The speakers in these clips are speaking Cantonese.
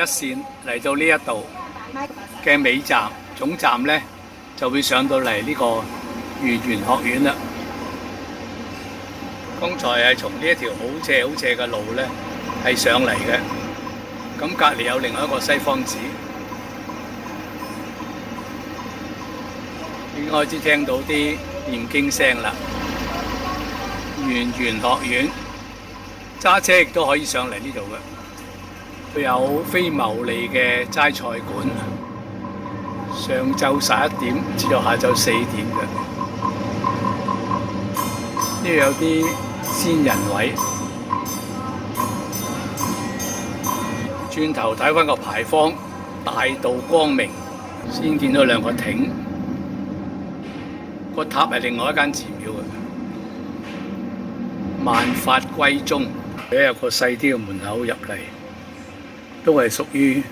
線嚟到呢一度嘅尾站總站呢，就會上到嚟呢個圓玄學院啦。剛才係從呢一條好斜嘅路呢係上嚟嘅，咁隔離有另外一個西方寺，已經開始聽到啲念經聲啦。圓玄學院揸車亦都可以上嚟呢度嘅，佢有非牟利嘅齋菜館，上晝11點至到下晝4點嘅。呢度有啲仙人位，轉頭睇返個牌坊，大道光明，先見到兩個亭，個塔係另外一間寺廟嘅。萬法歸宗，有個細啲嘅門口入嚟，都係屬於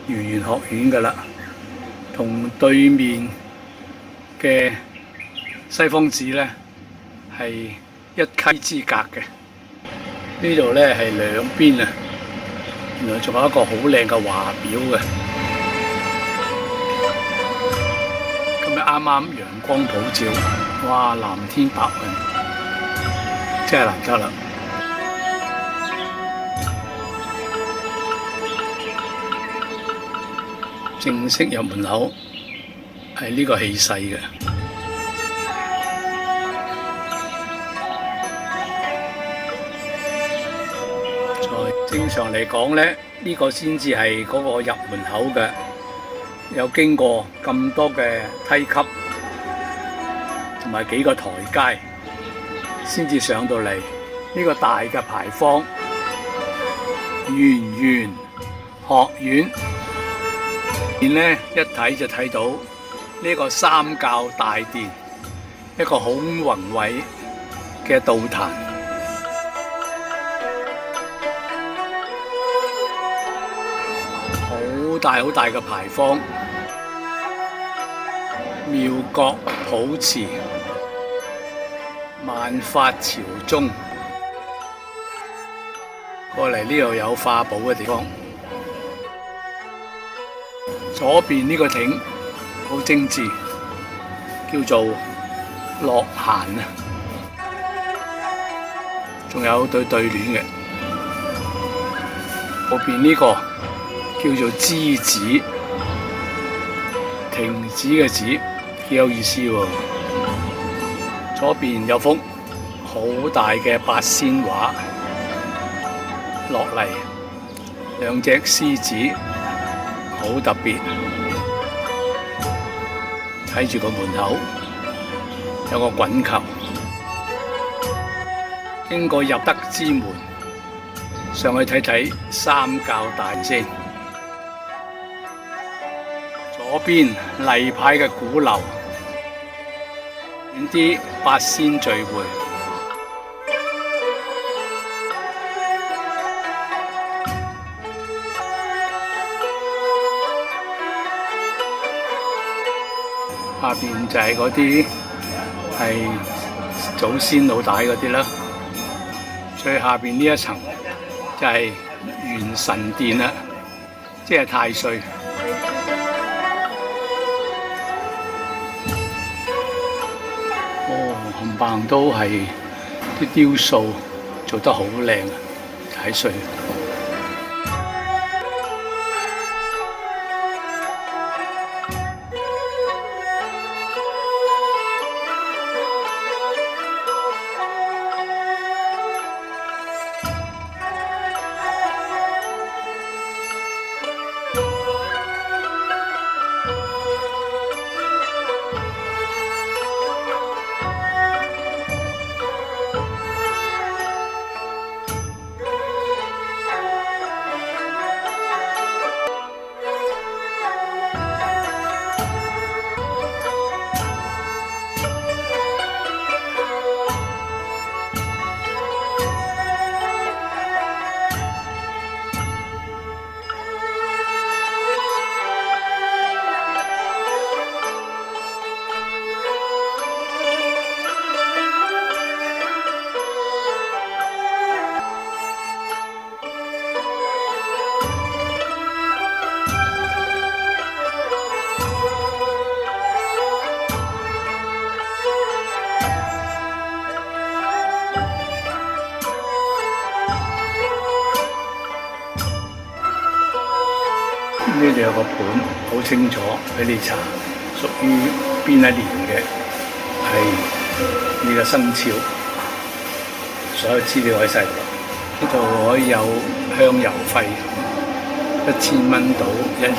圓玄學院㗎喇，同對面嘅西方寺呢係一溪之隔嘅。呢度呢係兩邊啊，原來仲有一個好靚嘅華表嘅。今日啱啱陽光普照，哇，藍天白雲。真係難得啦！正式入門口係呢個氣勢嘅。正常嚟講呢，呢個先至係嗰個入門口嘅，有經過咁多嘅梯級同埋幾個台階，先至上到嚟呢個大嘅牌坊，圓玄學院。然呢一睇就睇到呢個三教大殿，一個好宏偉嘅道壇，好大嘅牌坊，妙覺普慈。萬法朝宗，過嚟呢度有化寶嘅地方。左邊呢個亭好精緻，叫做樂閒啊，仲有對聯嘅。後邊呢個叫做之子，停止嘅止，幾有意思喎。左邊有幅好大嘅八仙畫落嚟，兩隻獅子好特別。睇住個門口有個滾球，經過入德之門，上去睇睇三教大先。左邊例牌嘅鼓樓。遠啲八仙聚會，下邊就係嗰啲係祖先老帶嗰啲啦。最下邊呢一層就係元神殿啦，即係太歲。冚唪唥都係啲雕塑做得好靚啊！太歲。呢度有個盤，好清楚俾你查，屬於邊一年嘅，係呢個生肖，所有資料喺晒度。呢度可以有香油費，1000蚊到1年。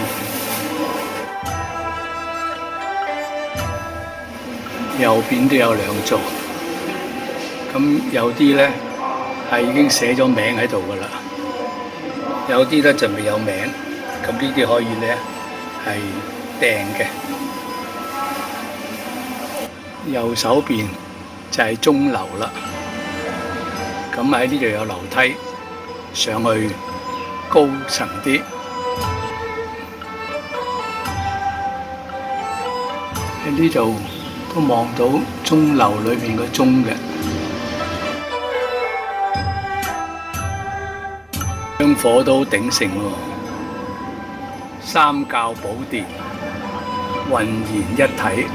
右邊都有2座，咁有啲咧係已經寫咗名喺度噶啦，有啲咧就未有名，咁呢啲可以咧係訂嘅。右手邊就係鐘樓啦，咁喺呢度有樓梯上去高層啲，喺呢度都望到鐘樓裏面個鐘嘅，香火都鼎盛喎，三教寶殿渾然一體。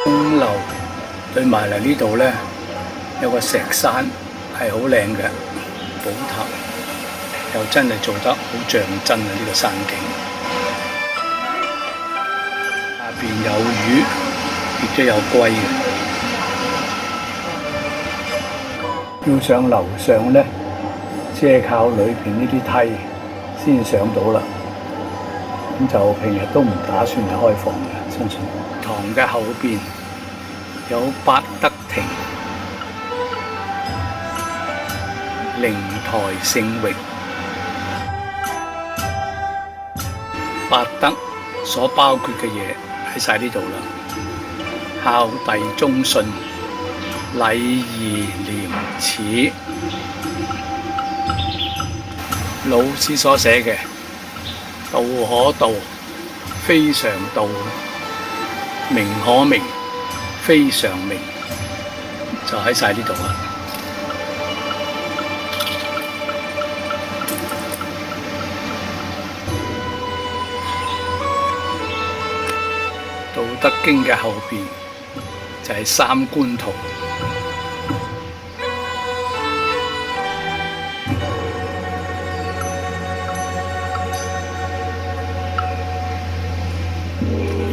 鐘樓對埋嚟呢度咧，有個石山係好靚嘅寶塔，又真係做得好像真啊！呢個山景下邊有魚，亦都有龜嘅。要上樓上咧，只係靠裏邊呢啲梯先上到啦。咁就平日都唔打算係開放嘅，相信。堂嘅後邊有百德亭、靈台聖域，百德所包括嘅嘢喺晒呢度啦。孝弟忠信、禮義廉恥，老師所寫嘅道可道，非常道；名可名，非常名，就喺晒呢度啦。道德經嘅後邊就係三觀圖。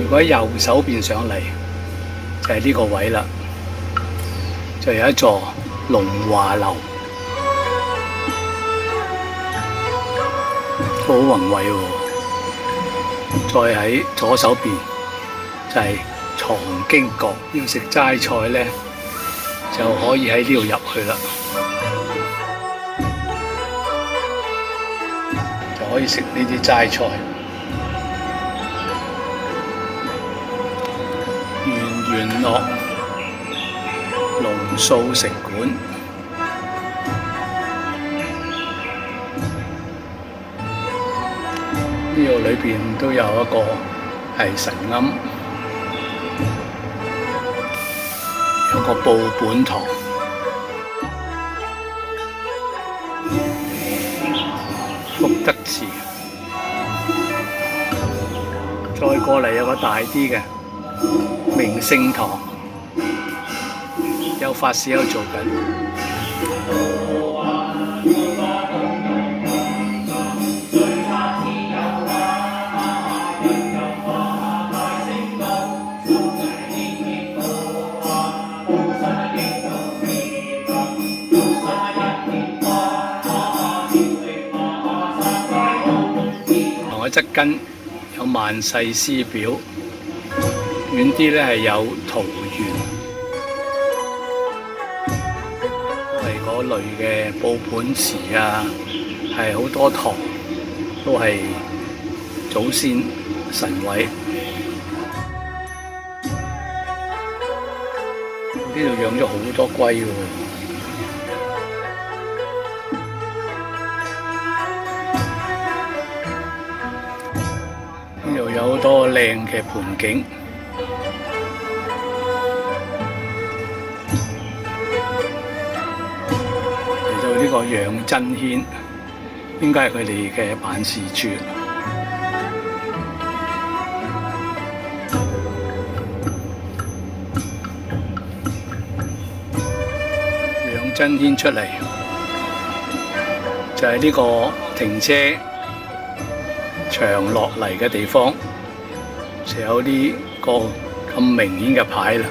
如果右手邊上嚟就係呢個位啦，就有一座龍華樓，好宏偉喎。再喺左手邊就係藏經閣，要食齋菜咧就可以喺呢度入去啦，就可以食呢啲齋菜。元樂龍素食館，呢度裏邊都有一個係神龕，有個報本堂，福德祠，再過嚟有個大啲嘅明聖堂，有法事喺度做緊。堂嘅側跟有萬世師表。遠啲咧係有桃園，都係嗰類嘅報本祠啊，係好多堂，都係祖先神位。呢度養咗好多龜喎，呢度有好多靚嘅盆景。嚟到呢個楊振軒，應該係佢哋嘅辦事處。楊振軒出嚟就係呢個停車場落嚟嘅地方，就有呢個咁明顯嘅牌啦。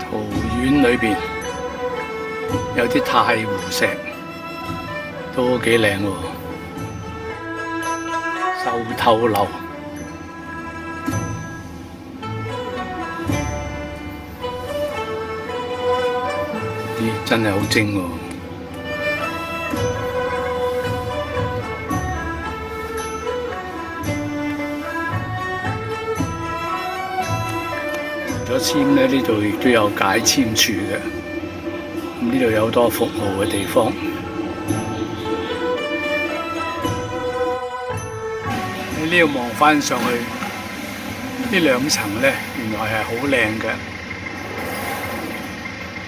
桃園裏邊有啲太湖石，都幾靚喎。壽頭樓。真係好精喎！除咗簽咧，呢度亦都有解簽處嘅。咁呢度有好多服務嘅地方。喺呢度望返上去，呢兩層咧，原來係好靚嘅。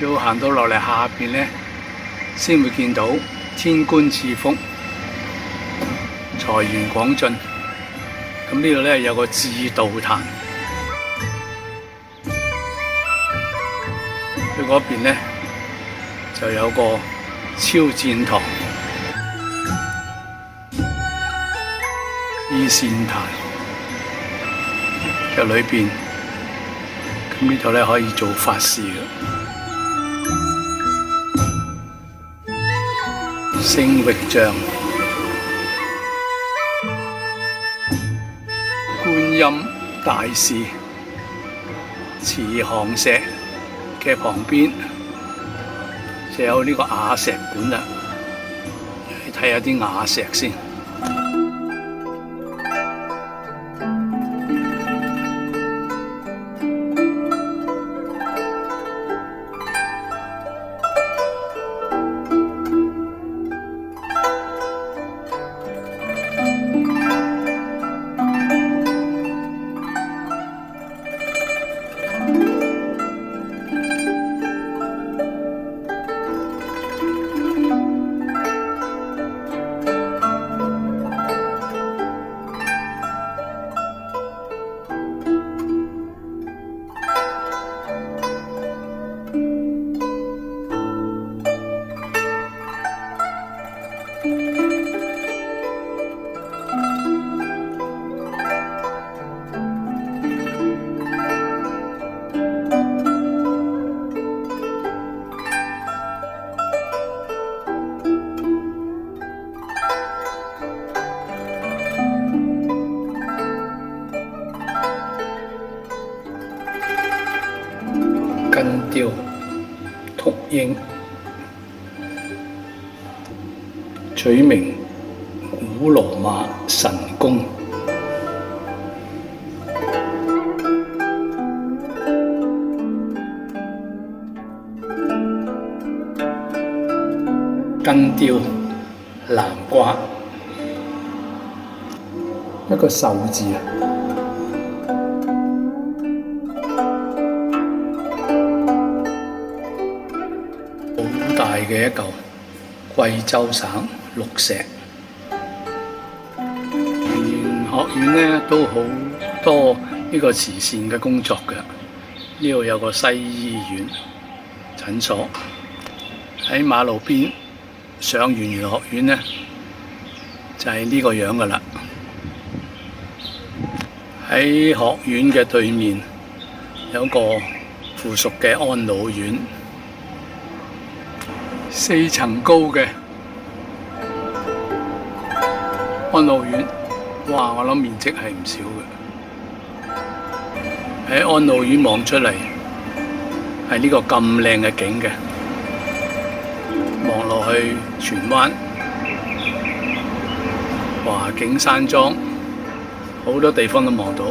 要行到落嚟下邊呢，先會見到天官賜福、財源廣進。咁呢度呢，有個智道壇，佢嗰邊呢，就有個超薦堂、依善壇嘅裏邊。咁呢度呢，可以做法事嘅。聖域像、觀音大士、慈航石嘅旁邊就有呢個瓦石館啦，去睇下啲瓦石先。根雕禿鷹，取名古羅馬神宮。根雕南瓜，一個壽字啊！好大嘅一嚿貴州省綠石。學院呢都好多呢個慈善嘅工作嘅。呢度有個西醫院診所，喺馬路邊上圓玄學院呢，就係呢個樣噶啦。喺學院嘅對面有個附屬嘅安老院，4層高嘅，安老院，哇！我諗面積係唔少嘅。喺安老院望出嚟，係呢個咁靚嘅景嘅，望落去荃灣，華景山莊，好多地方都望到。